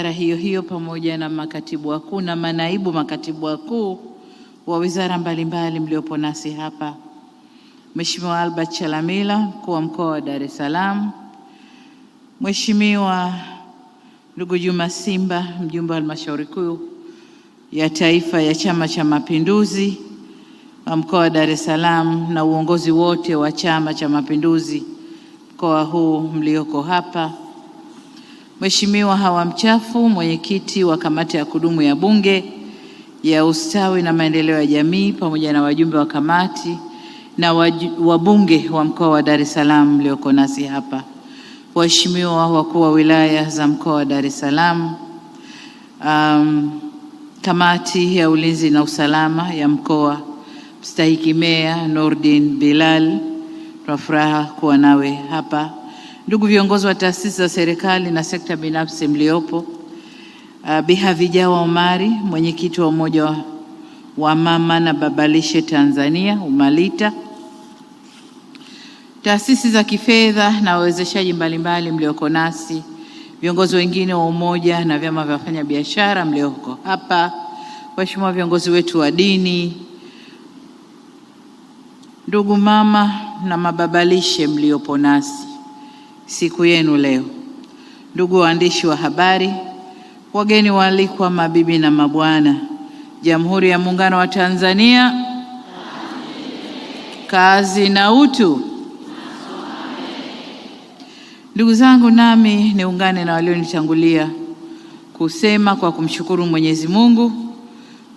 Hiyo hiyo pamoja na makatibu wakuu na manaibu makatibu wakuu wa wizara mbalimbali mliopo nasi hapa, Mheshimiwa Albert Chalamila, mkuu wa mkoa wa Dar es Salaam, Mheshimiwa ndugu Juma Simba, mjumbe wa halmashauri kuu ya taifa ya Chama cha Mapinduzi wa mkoa wa Dar es Salaam, na uongozi wote wa Chama cha Mapinduzi mkoa huu mlioko hapa, Mheshimiwa Hawa Mchafu, mwenyekiti wa kamati ya kudumu ya Bunge ya ustawi na maendeleo ya jamii, pamoja na wajumbe wa kamati na wabunge wa mkoa wa Dar es Salaam mlioko nasi hapa, waheshimiwa wakuu wa wilaya za mkoa wa Dar es Salaam, kamati ya ulinzi na usalama ya mkoa, mstahiki meya Nurdin Bilal, tunafuraha kuwa nawe hapa, ndugu viongozi wa taasisi za serikali na sekta binafsi mliopo, Bi Havijawa Omari, mwenyekiti wa umoja wa mama na babalishe Tanzania UMALITA, taasisi za kifedha na wawezeshaji mbalimbali mlioko nasi, viongozi wengine wa umoja na vyama vya wafanyabiashara mlioko hapa, waheshimiwa viongozi wetu wa dini, ndugu mama na mababalishe mliopo nasi siku yenu leo, ndugu waandishi wa habari, wageni waalikwa, mabibi na mabwana, Jamhuri ya Muungano wa Tanzania, kazi na utu. Ndugu zangu, nami niungane na walionitangulia kusema kwa kumshukuru Mwenyezi Mungu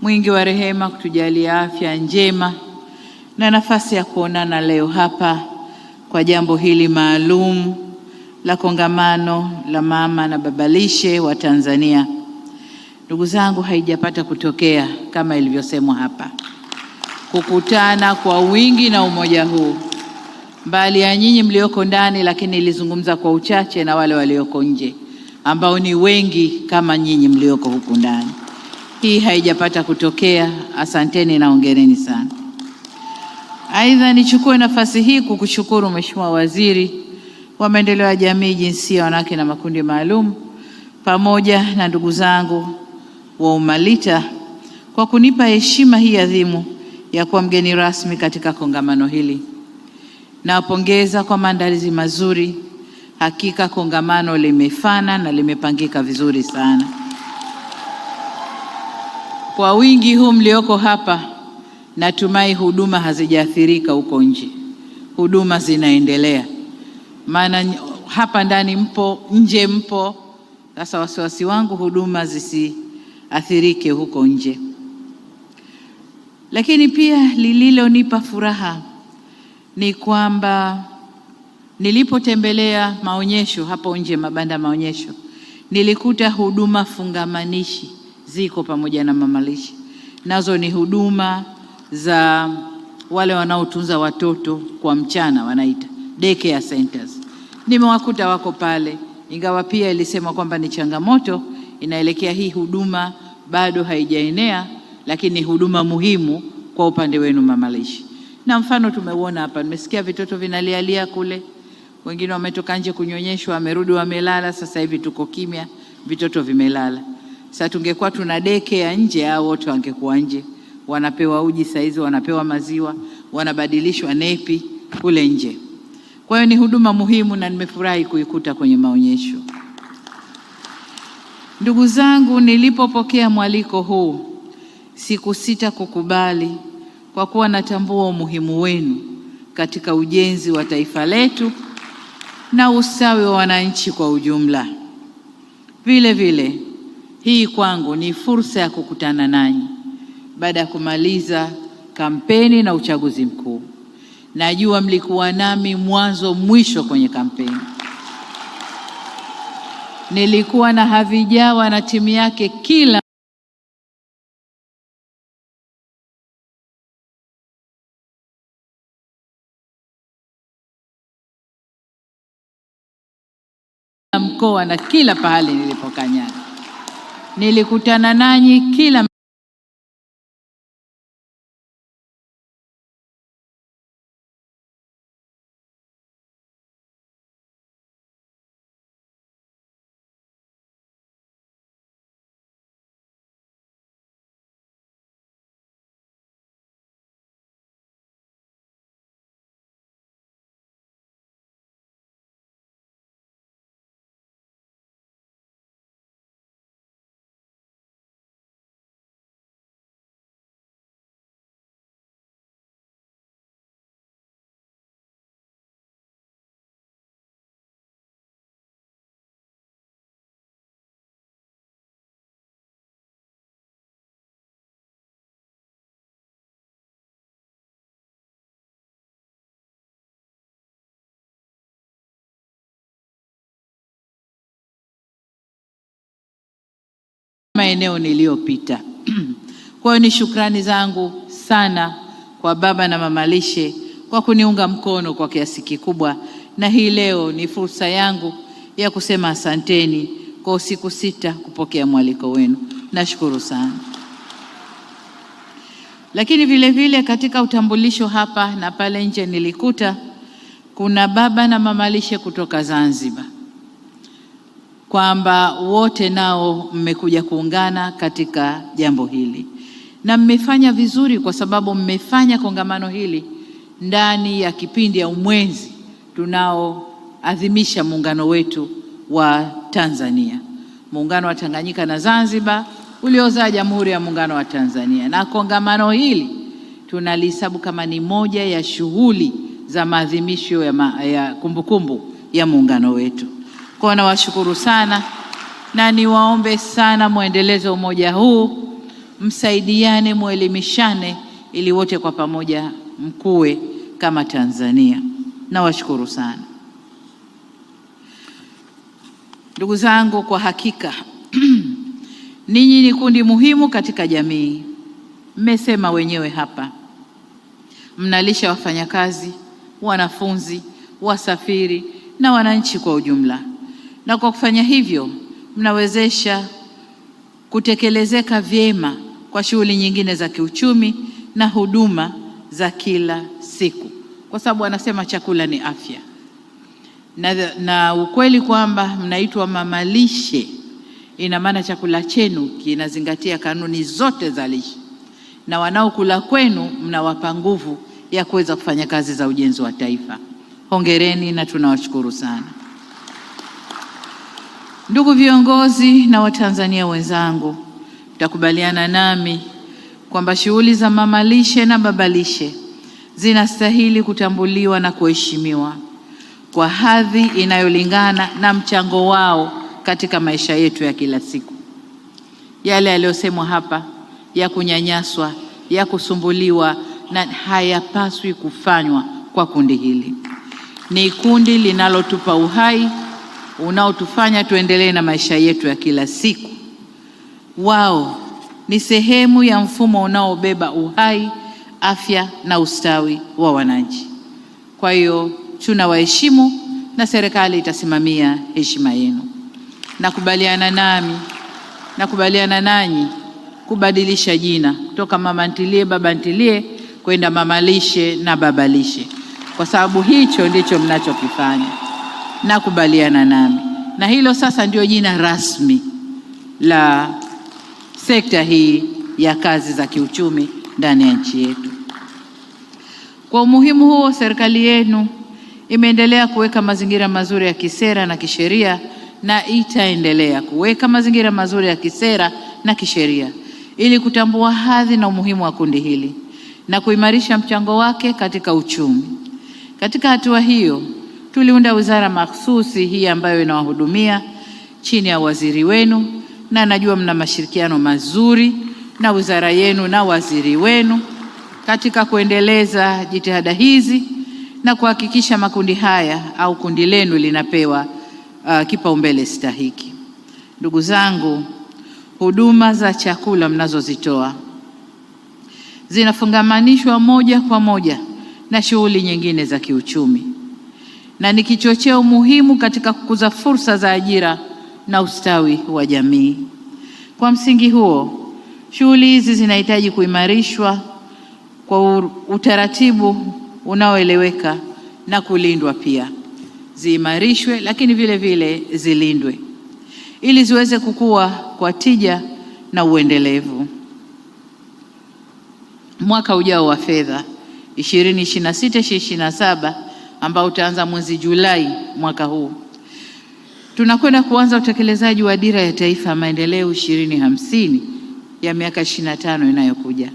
mwingi wa rehema kutujalia afya njema na nafasi ya kuonana leo hapa kwa jambo hili maalum la kongamano la mama na babalishe wa Tanzania. Ndugu zangu, haijapata kutokea kama ilivyosemwa hapa, kukutana kwa wingi na umoja huu, mbali ya nyinyi mlioko ndani, lakini ilizungumza kwa uchache na wale walioko nje ambao ni wengi kama nyinyi mlioko huku ndani. Hii haijapata kutokea. Asanteni na hongereni sana. Aidha, nichukue nafasi hii kukushukuru Mheshimiwa Waziri wa Maendeleo ya Jamii, Jinsia, Wanawake na Makundi Maalum, pamoja na ndugu zangu wa UMALITA kwa kunipa heshima hii adhimu ya kuwa mgeni rasmi katika kongamano hili. Nawapongeza kwa maandalizi mazuri. Hakika kongamano limefana na limepangika vizuri sana. Kwa wingi huu mlioko hapa, natumai huduma hazijaathirika huko nje. Huduma zinaendelea. Maana hapa ndani mpo, nje mpo. Sasa wasiwasi wangu huduma zisiathirike huko nje. Lakini pia lililonipa furaha ni kwamba nilipotembelea maonyesho hapo nje, mabanda maonyesho, nilikuta huduma fungamanishi ziko pamoja na mamalishe. Nazo ni huduma za wale wanaotunza watoto kwa mchana, wanaita daycare centers. Nimewakuta wako pale, ingawa pia ilisema kwamba ni changamoto inaelekea hii huduma bado haijaenea, lakini huduma muhimu kwa upande wenu mamalishe. Na mfano tumeuona hapa, nimesikia vitoto vinalialia kule, wengine wametoka nje kunyonyeshwa, wamerudi wamelala. Sasa hivi tuko kimya, vitoto vimelala. Sasa tungekuwa tuna daycare nje, hao wote wangekuwa nje, wanapewa uji saizi, wanapewa maziwa, wanabadilishwa nepi kule nje. Kwa hiyo ni huduma muhimu na nimefurahi kuikuta kwenye maonyesho. Ndugu zangu, nilipopokea mwaliko huu sikusita kukubali, kwa kuwa natambua umuhimu wenu katika ujenzi wa taifa letu na ustawi wa wananchi kwa ujumla. Vile vile hii kwangu ni fursa ya kukutana nanyi baada ya kumaliza kampeni na uchaguzi mkuu. Najua mlikuwa nami mwanzo mwisho kwenye kampeni. Nilikuwa na Havijawa na timu yake kila mkoa na kila pahali nilipokanyaga. Nilikutana nanyi kila maeneo niliyopita. Kwa hiyo ni shukrani zangu sana kwa baba na mama lishe kwa kuniunga mkono kwa kiasi kikubwa, na hii leo ni fursa yangu ya kusema asanteni kwa usiku sita kupokea mwaliko wenu. Nashukuru sana. Lakini vile vile katika utambulisho hapa na pale nje nilikuta kuna baba na mama lishe kutoka Zanzibar, kwamba wote nao mmekuja kuungana katika jambo hili, na mmefanya vizuri kwa sababu mmefanya kongamano hili ndani ya kipindi ya umwezi tunaoadhimisha muungano wetu wa Tanzania, muungano wa Tanganyika na Zanzibar uliozaa Jamhuri ya Muungano wa Tanzania. Na kongamano hili tunalihesabu kama ni moja ya shughuli za maadhimisho ya kumbukumbu ya muungano wetu. Kwa nawashukuru sana na niwaombe sana muendeleze umoja huu, msaidiane, muelimishane ili wote kwa pamoja mkue kama Tanzania. Nawashukuru sana. Ndugu zangu, kwa hakika ninyi ni kundi muhimu katika jamii. Mmesema wenyewe hapa, mnalisha wafanyakazi, wanafunzi, wasafiri na wananchi kwa ujumla, na kwa kufanya hivyo mnawezesha kutekelezeka vyema kwa shughuli nyingine za kiuchumi na huduma za kila siku, kwa sababu wanasema chakula ni afya. Na ukweli kwamba mnaitwa mama lishe, ina maana chakula chenu kinazingatia kanuni zote za lishe, na wanaokula kwenu mnawapa nguvu ya kuweza kufanya kazi za ujenzi wa taifa. Hongereni na tunawashukuru sana. Ndugu viongozi na Watanzania wenzangu, mtakubaliana nami kwamba shughuli za mama lishe na baba lishe zinastahili kutambuliwa na kuheshimiwa kwa hadhi inayolingana na mchango wao katika maisha yetu ya kila siku. Yale yaliyosemwa hapa ya kunyanyaswa, ya kusumbuliwa, na hayapaswi kufanywa kwa kundi hili. Ni kundi linalotupa uhai unaotufanya tuendelee na maisha yetu ya kila siku. Wao ni sehemu ya mfumo unaobeba uhai, afya na ustawi wa wananchi. Kwa hiyo tunawaheshimu na serikali itasimamia heshima yenu. Nakubaliana nanyi kubadilisha jina kutoka mama ntilie baba ntilie kwenda mama lishe na baba lishe, kwa sababu hicho ndicho mnachokifanya. Nakubaliana nami, na hilo sasa ndio jina rasmi la sekta hii ya kazi za kiuchumi ndani ya nchi yetu. Kwa umuhimu huo, serikali yenu imeendelea kuweka mazingira mazuri ya kisera na kisheria, na itaendelea kuweka mazingira mazuri ya kisera na kisheria ili kutambua hadhi na umuhimu wa kundi hili na kuimarisha mchango wake katika uchumi. Katika hatua hiyo, tuliunda wizara mahsusi hii ambayo inawahudumia chini ya waziri wenu, na najua mna mashirikiano mazuri na wizara yenu na waziri wenu katika kuendeleza jitihada hizi na kuhakikisha makundi haya au kundi lenu linapewa kipaumbele stahiki. Ndugu zangu, huduma za chakula mnazozitoa zinafungamanishwa moja kwa moja na shughuli nyingine za kiuchumi na ni kichocheo muhimu katika kukuza fursa za ajira na ustawi wa jamii. Kwa msingi huo, shughuli hizi zinahitaji kuimarishwa kwa utaratibu unaoeleweka na kulindwa pia. Ziimarishwe lakini vile vile zilindwe ili ziweze kukua kwa tija na uendelevu. Mwaka ujao wa fedha 2026/2027 ambao utaanza mwezi Julai mwaka huu, tunakwenda kuanza utekelezaji wa Dira ya Taifa ya Maendeleo 2050 ya miaka 25 inayokuja.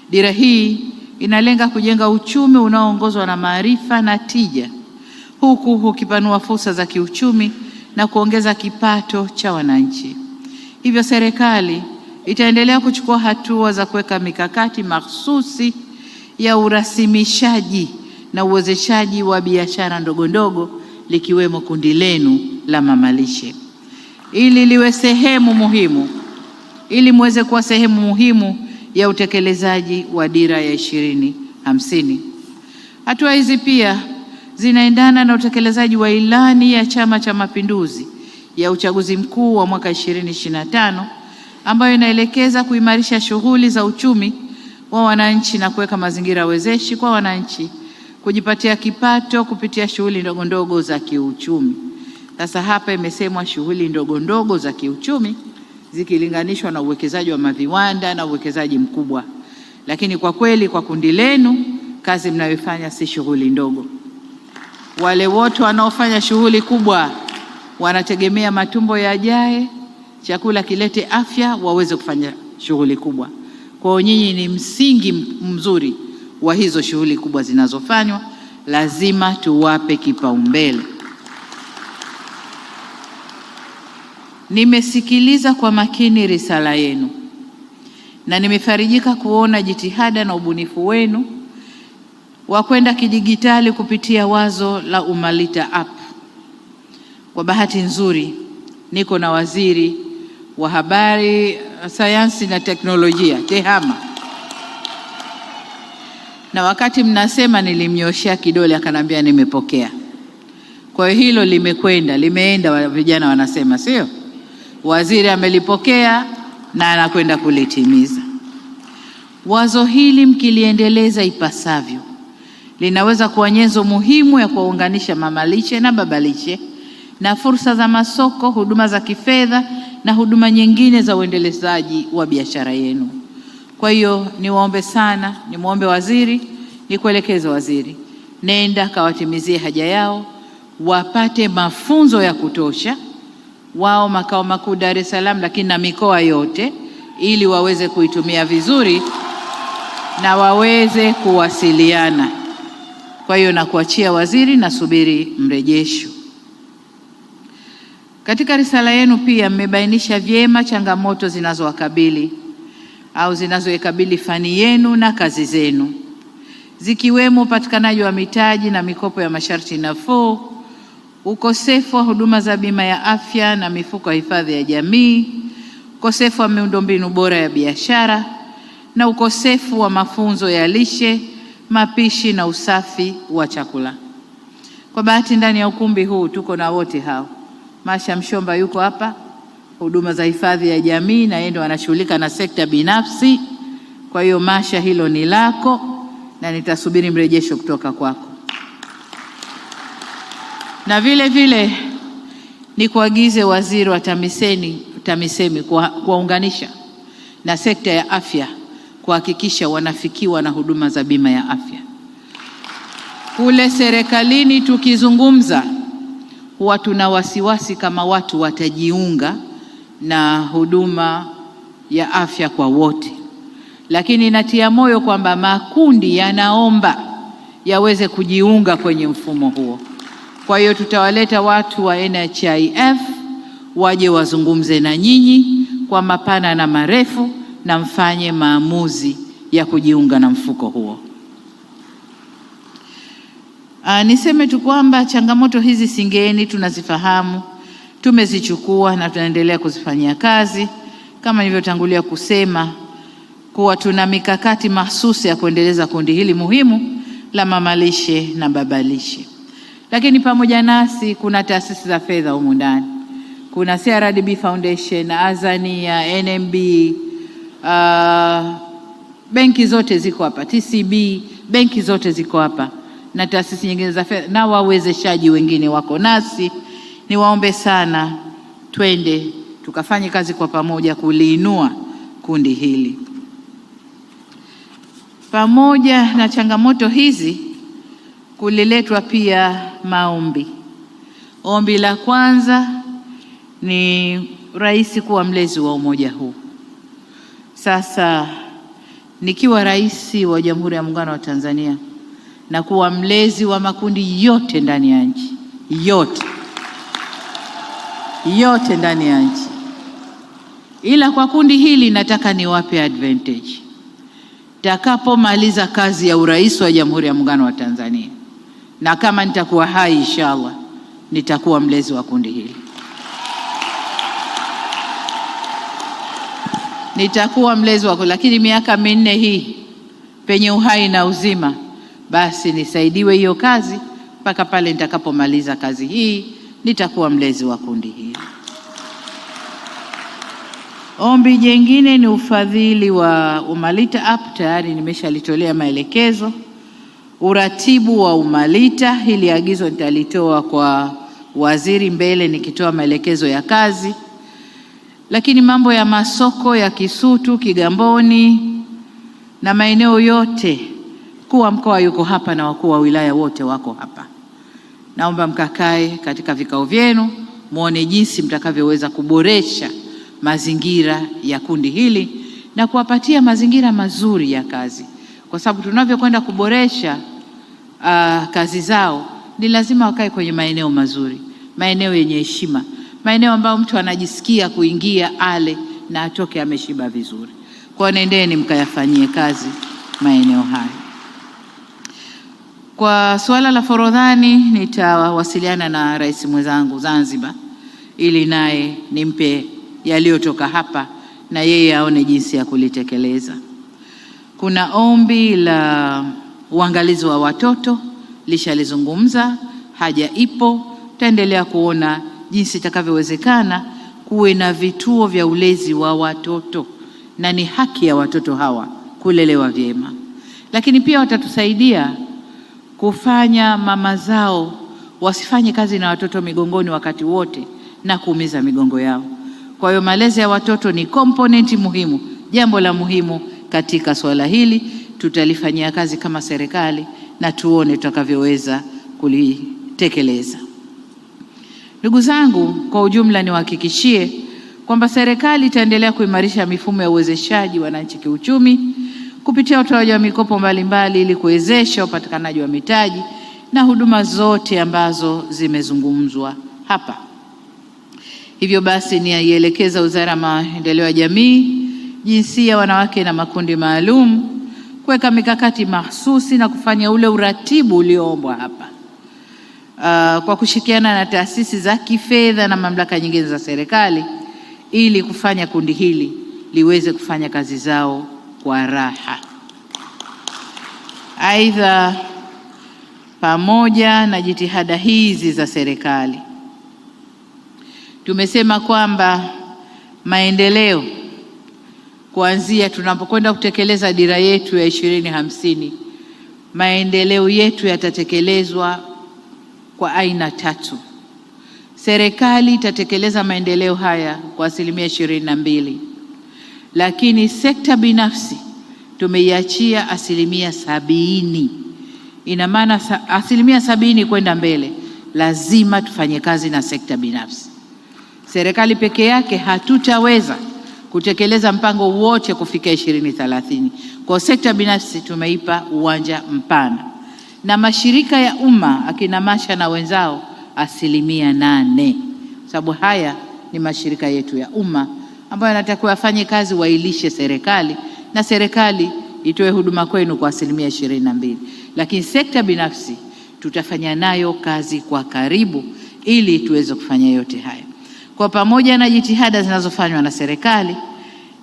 Dira hii inalenga kujenga uchumi unaoongozwa na maarifa na tija, huku ukipanua fursa za kiuchumi na kuongeza kipato cha wananchi. Hivyo serikali itaendelea kuchukua hatua za kuweka mikakati mahsusi ya urasimishaji na uwezeshaji wa biashara ndogo ndogo, likiwemo kundi lenu la mama lishe, ili liwe sehemu muhimu ili muweze kuwa sehemu muhimu ya utekelezaji wa Dira ya 2050. Hatua hizi pia zinaendana na utekelezaji wa ilani ya Chama cha Mapinduzi ya uchaguzi mkuu wa mwaka 2025 ambayo inaelekeza kuimarisha shughuli za uchumi wa wananchi na kuweka mazingira wezeshi kwa wananchi kujipatia kipato kupitia shughuli ndogo ndogo za kiuchumi. Sasa hapa imesemwa shughuli ndogo ndogo za kiuchumi zikilinganishwa na uwekezaji wa maviwanda na uwekezaji mkubwa, lakini kwa kweli kwa kundi lenu kazi mnayofanya si shughuli ndogo. Wale wote wanaofanya shughuli kubwa wanategemea matumbo yajae, chakula kilete afya, waweze kufanya shughuli kubwa. Kwa hiyo nyinyi ni msingi mzuri wa hizo shughuli kubwa zinazofanywa, lazima tuwape kipaumbele. Nimesikiliza kwa makini risala yenu na nimefarijika kuona jitihada na ubunifu wenu wa kwenda kidigitali kupitia wazo la Umalita app. Kwa bahati nzuri niko na waziri wa habari, sayansi na teknolojia TEHAMA, na wakati mnasema nilimnyoshia kidole akanambia nimepokea. Kwa hiyo hilo limeenda, vijana wanasema sio? Waziri amelipokea na anakwenda kulitimiza. Wazo hili mkiliendeleza ipasavyo linaweza kuwa nyenzo muhimu ya kuwaunganisha mamalishe na babalishe na fursa za masoko, huduma za kifedha na huduma nyingine za uendelezaji wa biashara yenu. Kwa hiyo niwaombe sana, nimwombe waziri, nikuelekeze waziri, nenda kawatimizie haja yao, wapate mafunzo ya kutosha wao makao makuu Dar es Salaam, lakini na mikoa yote, ili waweze kuitumia vizuri na waweze kuwasiliana. Kwa hiyo nakuachia waziri, nasubiri mrejesho. Katika risala yenu pia mmebainisha vyema changamoto zinazowakabili au zinazoikabili fani yenu na kazi zenu, zikiwemo upatikanaji wa mitaji na mikopo ya masharti nafuu, ukosefu wa huduma za bima ya afya na mifuko ya hifadhi ya jamii, ukosefu wa miundombinu bora ya biashara na ukosefu wa mafunzo ya lishe, mapishi na usafi wa chakula. Kwa bahati ndani ya ukumbi huu tuko na wote hao. Masha Mshomba yuko hapa, huduma za hifadhi ya jamii, na yeye ndo anashughulika na sekta binafsi. Kwa hiyo Masha, hilo ni lako na nitasubiri mrejesho kutoka kwako. Na vile vile ni kuagize waziri wa TAMISEMI kuwaunganisha na sekta ya afya kuhakikisha wanafikiwa na huduma za bima ya afya. Kule serikalini tukizungumza huwa tuna wasiwasi kama watu watajiunga na huduma ya afya kwa wote, lakini natia moyo kwamba makundi yanaomba yaweze kujiunga kwenye mfumo huo. Kwa hiyo tutawaleta watu wa NHIF waje wazungumze na nyinyi kwa mapana na marefu na mfanye maamuzi ya kujiunga na mfuko huo. Niseme tu kwamba changamoto hizi singeni tunazifahamu, tumezichukua na tunaendelea kuzifanyia kazi. Kama nilivyotangulia kusema kuwa tuna mikakati mahsusi ya kuendeleza kundi hili muhimu la mamalishe na babalishe. Lakini pamoja nasi kuna taasisi za fedha humu ndani. Kuna CRDB Foundation, Azania, NMB, benki zote ziko hapa, TCB, benki zote ziko hapa na taasisi nyingine za fedha na wawezeshaji wengine wako nasi. Niwaombe sana twende tukafanye kazi kwa pamoja kuliinua kundi hili. Pamoja na changamoto hizi kuliletwa pia maombi. Ombi la kwanza ni rais kuwa mlezi wa umoja huu. Sasa nikiwa rais wa Jamhuri ya Muungano wa Tanzania na kuwa mlezi wa makundi yote ndani ya nchi, yote ndani ya nchi, ila kwa kundi hili nataka niwape advantage. Takapomaliza kazi ya urais wa Jamhuri ya Muungano wa Tanzania, na kama nitakuwa hai inshallah, nitakuwa mlezi wa kundi hili. nitakuwa mlezi wako, lakini miaka minne hii penye uhai na uzima, basi nisaidiwe hiyo kazi mpaka pale nitakapomaliza kazi hii, nitakuwa mlezi wa kundi hili. Ombi jingine ni ufadhili wa UMALITA app, tayari nimeshalitolea maelekezo. Uratibu wa UMALITA, hili agizo nitalitoa kwa waziri mbele nikitoa maelekezo ya kazi. Lakini mambo ya masoko ya Kisutu, Kigamboni na maeneo yote, mkuu wa mkoa yuko hapa na wakuu wa wilaya wote wako hapa. Naomba mkakae katika vikao vyenu muone jinsi mtakavyoweza kuboresha mazingira ya kundi hili na kuwapatia mazingira mazuri ya kazi, kwa sababu tunavyokwenda kuboresha kazi zao ni lazima wakae kwenye maeneo mazuri, maeneo yenye heshima, maeneo ambayo mtu anajisikia kuingia ale na atoke ameshiba vizuri. Kwa nendeni mkayafanyie kazi maeneo haya. Kwa suala la Forodhani, nitawasiliana na rais mwenzangu Zanzibar ili naye nimpe yaliyotoka hapa na yeye aone jinsi ya kulitekeleza. Kuna ombi la uangalizi wa watoto, lishalizungumza, haja ipo, taendelea kuona jinsi itakavyowezekana kuwe na vituo vya ulezi wa watoto, na ni haki ya watoto hawa kulelewa vyema. Lakini pia watatusaidia kufanya mama zao wasifanye kazi na watoto migongoni wakati wote na kuumiza migongo yao. Kwa hiyo malezi ya watoto ni komponenti muhimu, jambo la muhimu katika swala hili. Tutalifanyia kazi kama serikali na tuone tutakavyoweza kulitekeleza. Ndugu zangu, kwa ujumla niwahakikishie kwamba serikali itaendelea kuimarisha mifumo ya uwezeshaji wananchi kiuchumi kupitia utoaji wa mikopo mbalimbali ili kuwezesha upatikanaji wa mitaji na huduma zote ambazo zimezungumzwa hapa. Hivyo basi niaielekeza Wizara ya Maendeleo ya Jamii, Jinsia, Wanawake na Makundi Maalum kuweka mikakati mahsusi na kufanya ule uratibu ulioombwa hapa, kwa kushirikiana na taasisi za kifedha na mamlaka nyingine za serikali ili kufanya kundi hili liweze kufanya kazi zao kwa raha. Aidha, pamoja na jitihada hizi za serikali, tumesema kwamba maendeleo kuanzia tunapokwenda kutekeleza dira yetu ya 2050, maendeleo yetu yatatekelezwa kwa aina tatu. Serikali itatekeleza maendeleo haya kwa 22%, lakini sekta binafsi tumeiachia 70%. Ina maana 70% kwenda mbele lazima tufanye kazi na sekta binafsi. Serikali peke yake hatutaweza kutekeleza mpango wote kufika 2030. Kwa sekta binafsi tumeipa uwanja mpana, na mashirika ya umma akina Masha na wenzao 8%, sababu haya ni mashirika yetu ya umma ambayo yanatakiwa yafanye kazi, wailishe serikali na serikali itoe huduma kwenu kwa 22%. Lakini sekta binafsi tutafanya nayo kazi kwa karibu ili tuweze kufanya yote haya. Kwa pamoja na jitihada zinazofanywa na serikali,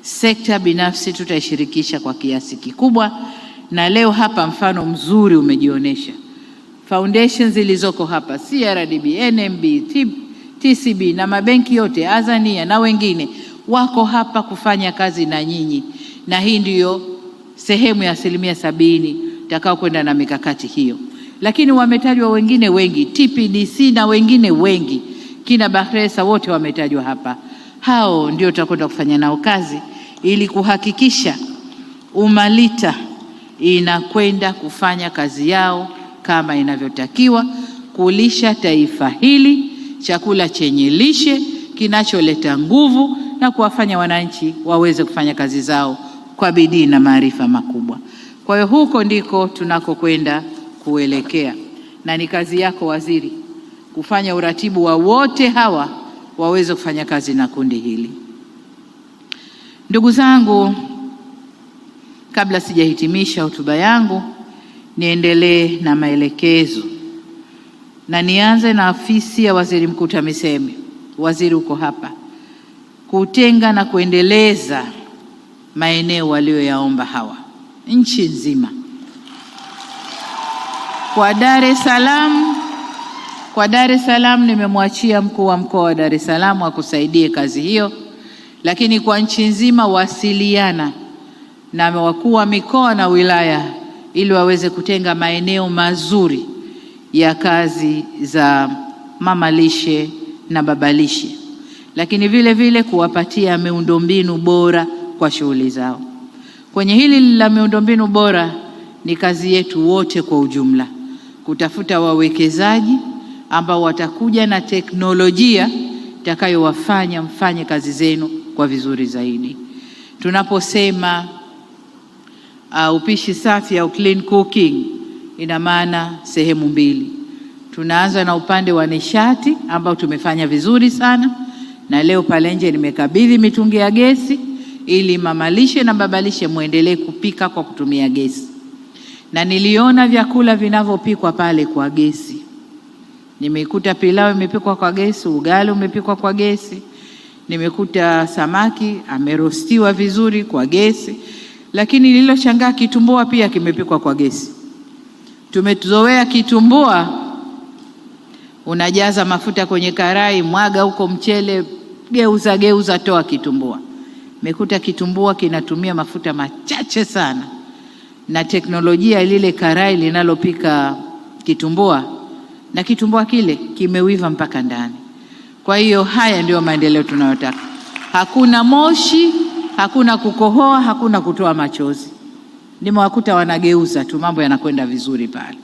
sekta binafsi tutaishirikisha kwa kiasi kikubwa, na leo hapa mfano mzuri umejionyesha. Foundations zilizoko hapa, CRDB, NMB, TCB na mabenki yote, Azania na wengine wako hapa kufanya kazi na nyinyi, na hii ndiyo sehemu ya 70% takao kwenda na mikakati hiyo. Lakini wametajwa wengine wengi, TPDC na wengine wengi, kina Bahresa, wote wametajwa hapa. Hao ndio tutakwenda kufanya nao kazi ili kuhakikisha UMALITA inakwenda kufanya kazi yao kama inavyotakiwa, kulisha taifa hili chakula chenye lishe kinacholeta nguvu na kuwafanya wananchi waweze kufanya kazi zao kwa bidii na maarifa makubwa. Kwa hiyo huko ndiko tunakokwenda kuelekea, na ni kazi yako waziri kufanya uratibu wa wote hawa waweze kufanya kazi na kundi hili. Ndugu zangu, kabla sijahitimisha hotuba yangu, niendelee na maelekezo na nianze na afisi ya Waziri Mkuu TAMISEMI. Waziri uko hapa, kutenga na kuendeleza maeneo walioyaomba hawa nchi nzima. Kwa Dar es Salaam nimemwachia mkuu wa mkoa wa Dar es Salaam akusaidie kazi hiyo, lakini kwa nchi nzima wasiliana na wakuu wa mikoa na wilaya ili waweze kutenga maeneo mazuri ya kazi za mama lishe na baba lishe, lakini vile vile kuwapatia miundombinu bora kwa shughuli zao. Kwenye hili la miundombinu bora ni kazi yetu wote kwa ujumla, kutafuta wawekezaji ambao watakuja na teknolojia itakayowafanya mfanye kazi zenu kwa vizuri zaidi. Tunaposema upishi safi au clean cooking, ina maana sehemu mbili. Tunaanza na upande wa nishati ambao tumefanya vizuri sana, na leo pale nje nimekabidhi mitungi ya gesi ili mama lishe na baba lishe muendelee kupika kwa kutumia gesi. Na niliona vyakula vinavyopikwa pale kwa gesi. Nimekuta pilau imepikwa kwa gesi, ugali umepikwa kwa gesi, nimekuta samaki amerostiwa vizuri kwa gesi, lakini nililoshangaa kitumbua pia kimepikwa kwa gesi. Tumezoea kitumbua unajaza mafuta kwenye karai, mwaga huko mchele, geuza toa kitumbua. Nimekuta kitumbua kinatumia mafuta machache sana, na teknolojia lile karai linalopika kitumbua, na kitumbua kile kimewiva mpaka ndani. Kwa hiyo haya ndio maendeleo tunayotaka. Hakuna moshi, hakuna kukohoa, hakuna kutoa machozi. Nimewakuta wanageuza tu, mambo yanakwenda vizuri pale.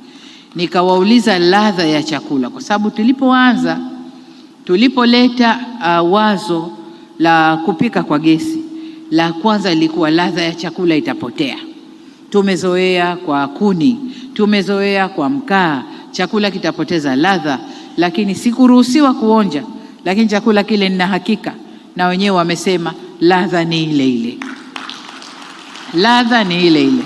Nikawauliza ladha ya chakula, kwa sababu tulipoleta wazo la kupika kwa gesi, la kwanza ilikuwa ladha ya chakula itapotea. Tumezoea kwa kuni, tumezoea kwa mkaa, chakula kitapoteza ladha, lakini sikuruhusiwa kuonja, lakini chakula kile nina hakika na wenyewe wamesema ladha ni ile ile. Ladha ni ile ile.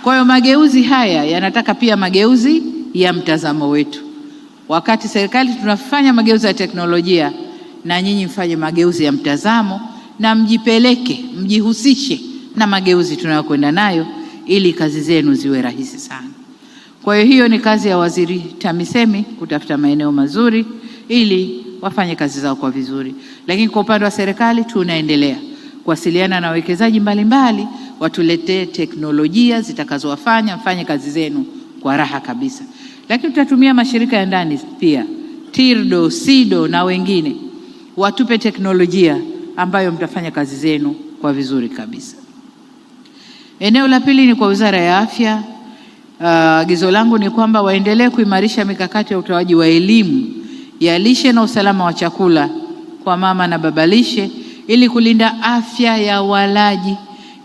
Kwa hiyo mageuzi haya yanataka pia mageuzi ya mtazamo wetu. Wakati serikali tunafanya mageuzi ya teknolojia, na nyinyi mfanye mageuzi ya mtazamo na mjipeleke, mjihusishe na mageuzi tunayokwenda nayo ili kazi zenu ziwe rahisi sana. Kwa hiyo ni kazi ya Waziri TAMISEMI kutafuta maeneo mazuri ili wafanye kazi zao kwa vizuri. Lakini kwa upande wa serikali tunaendelea kuwasiliana na wawekezaji mbalimbali watuletee teknolojia zitakazowafanya mfanye kazi zenu kwa raha kabisa. Lakini tutatumia mashirika ya ndani pia, TIRDO, SIDO na wengine, watupe teknolojia ambayo mtafanya kazi zenu kwa vizuri kabisa. Eneo la pili ni kwa Wizara ya Afya. Agizo langu ni kwamba waendelee kuimarisha mikakati ya utoaji wa elimu ya lishe na usalama wa chakula kwa mama na baba lishe ili kulinda afya ya walaji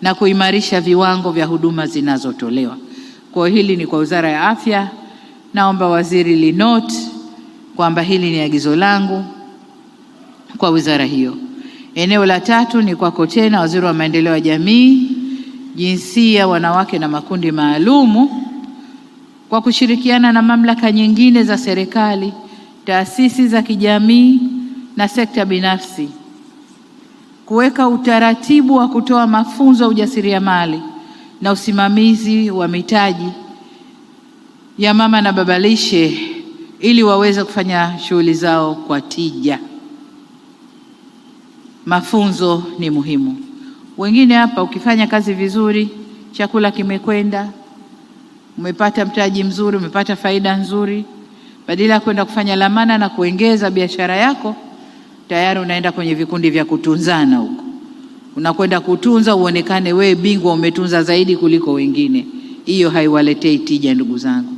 na kuimarisha viwango vya huduma zinazotolewa. Kwa hili ni kwa Wizara ya Afya. Naomba waziri linote kwamba hili ni agizo langu kwa wizara hiyo. Eneo la tatu ni kwako tena, Waziri wa Maendeleo ya Jamii, Jinsia, Wanawake na Makundi Maalumu, kwa kushirikiana na mamlaka nyingine za serikali, taasisi za kijamii na sekta binafsi, kuweka utaratibu wa kutoa mafunzo ya ujasiriamali na usimamizi wa mitaji ya mama na baba lishe ili waweze kufanya shughuli zao kwa tija. Mafunzo ni muhimu. Wengine hapa ukifanya kazi vizuri, chakula kimekwenda, umepata mtaji mzuri, umepata faida nzuri, badala ya kwenda kufanya lamana na kuongeza biashara yako, tayari unaenda kwenye vikundi vya kutunzana huko. Unakwenda kutunza uonekane we bingwa, umetunza zaidi kuliko wengine. Hiyo haiwaletei tija, ndugu zangu.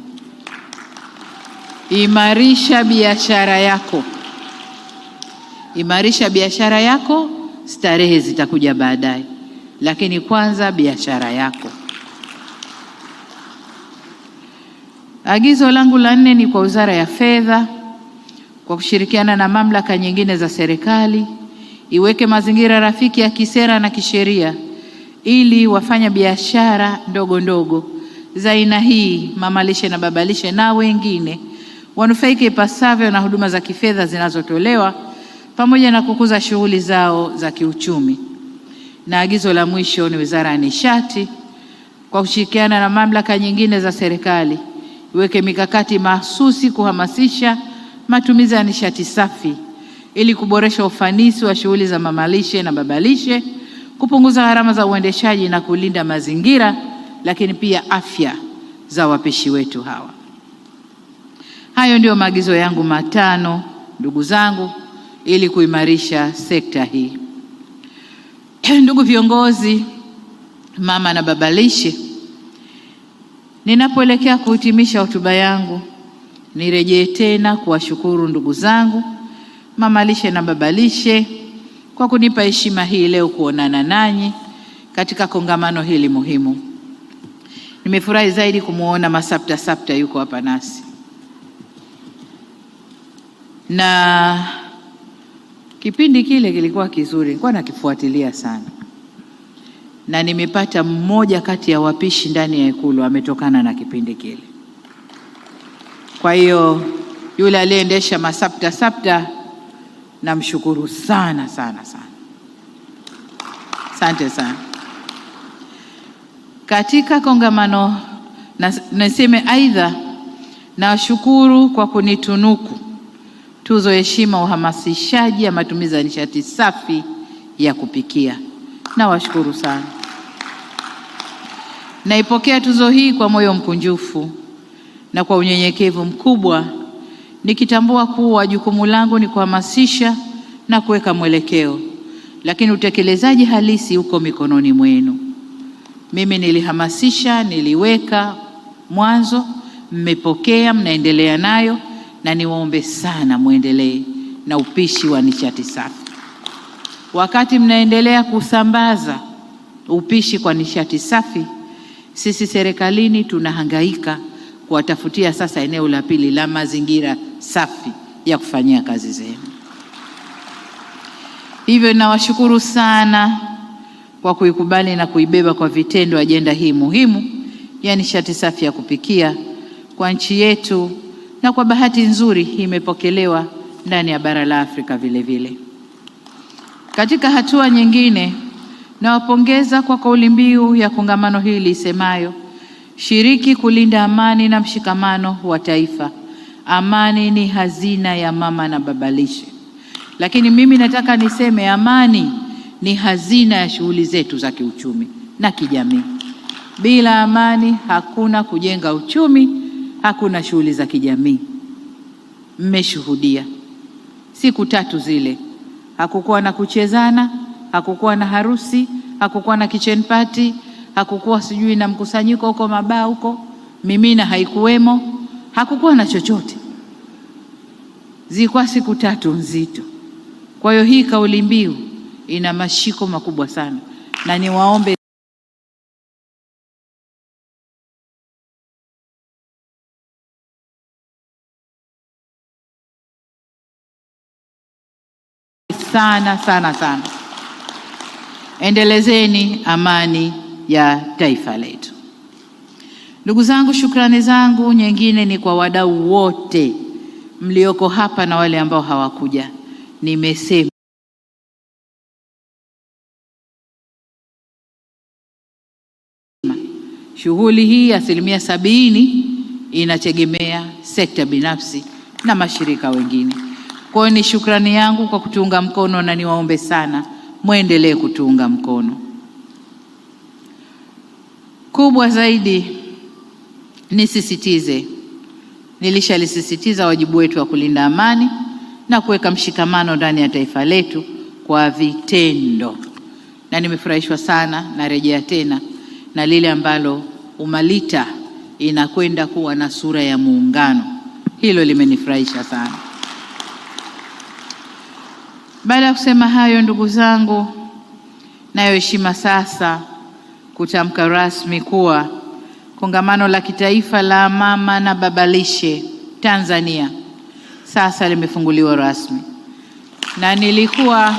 Imarisha biashara yako. Imarisha biashara yako, starehe zitakuja baadaye. Lakini kwanza biashara yako. Agizo langu la 4 ni kwa Wizara ya Fedha, kwa kushirikiana na mamlaka nyingine za serikali, iweke mazingira rafiki ya kisera na kisheria ili wafanya biashara ndogo ndogo za aina hii, mama lishe na baba lishe na wengine, wanufaike ipasavyo na huduma za kifedha zinazotolewa pamoja na kukuza shughuli zao za kiuchumi. Na agizo la mwisho ni Wizara ya Nishati kwa kushirikiana na mamlaka nyingine za serikali iweke mikakati mahsusi kuhamasisha matumizi ya nishati safi ili kuboresha ufanisi wa shughuli za mamalishe na babalishe, kupunguza gharama za uendeshaji na kulinda mazingira, lakini pia afya za wapishi wetu hawa. Hayo ndio maagizo yangu matano, ndugu zangu, ili kuimarisha sekta hii. Ndugu viongozi, mama na babalishe, ninapoelekea kuhitimisha hotuba yangu, nirejee tena kuwashukuru ndugu zangu mamalishe na babalishe kwa kunipa heshima hii leo kuonana nanyi katika kongamano hili muhimu. Nimefurahi zaidi kumuona Masapta yuko hapa nasi, na kipindi kile kilikuwa kizuri, nilikuwa nakifuatilia sana, na nimepata mmoja kati ya wapishi ndani ya Ikulu ametokana na kipindi kile. Kwa hiyo yule aliyeendesha Masapta namshukuru sana sana sana. Asante sana. Katika kongamano naseme aidha, nawashukuru kwa kunitunuku tuzo heshima uhamasishaji ya matumizi ya nishati safi ya kupikia. Nawashukuru sana. Naipokea tuzo hii kwa moyo mkunjufu na kwa unyenyekevu mkubwa, nikitambua kuwa jukumu langu ni kuhamasisha na kuweka mwelekeo, lakini utekelezaji halisi uko mikononi mwenu. Mimi nilihamasisha, niliweka mwanzo, mmepokea, mnaendelea nayo, na niwaombe sana muendelee na upishi wa nishati safi. Wakati mnaendelea kusambaza upishi kwa nishati safi, sisi serikalini tunahangaika kuwatafutia sasa eneo la pili la mazingira safi ya kufanyia kazi zenu. Hivyo nawashukuru sana kwa kuikubali na kuibeba kwa vitendo ajenda hii muhimu ya nishati safi ya kupikia kwa nchi yetu, na kwa bahati nzuri imepokelewa ndani ya bara la Afrika vile vile. Katika hatua nyingine, nawapongeza kwa kauli mbiu ya kongamano hili isemayo shiriki kulinda amani na mshikamano wa taifa. Amani ni hazina ya mama na babalishe. Lakini mimi nataka niseme amani ni hazina ya shughuli zetu za kiuchumi na kijamii. Bila amani hakuna kujenga uchumi, hakuna shughuli za kijamii. Mmeshuhudia siku 3 zile, hakukuwa na kuchezana, hakukuwa na harusi, hakukuwa na kitchen party, hakukuwa sijui na mkusanyiko huko mabaa huko, mimina haikuwemo, hakukuwa na chochote. Zilikuwa siku 3 nzito. Kwa hiyo hii kauli mbiu ina mashiko makubwa sana, na niwaombe sana sana sana, endelezeni amani ya taifa letu. Ndugu zangu, shukrani zangu nyingine ni kwa wadau wote mlioko hapa na wale ambao hawakuja. Nimesema shughuli hii 70% inategemea sekta binafsi na mashirika wengine. Kwa hiyo ni shukrani yangu kwa kutuunga mkono, na niwaombe sana muendelee kutuunga mkono. Kubwa zaidi nisisitize, nilishalisisitiza wajibu wetu wa kulinda amani na kuweka mshikamano ndani ya taifa letu kwa vitendo, na nimefurahishwa sana, narejea tena na lile ambalo UMALITA inakwenda kuwa na sura ya muungano. Hilo limenifurahisha sana. Baada ya kusema hayo, ndugu zangu, nayo heshima sasa kutamka rasmi kuwa kongamano la kitaifa la mama na babalishe Tanzania sasa limefunguliwa rasmi, na nilikuwa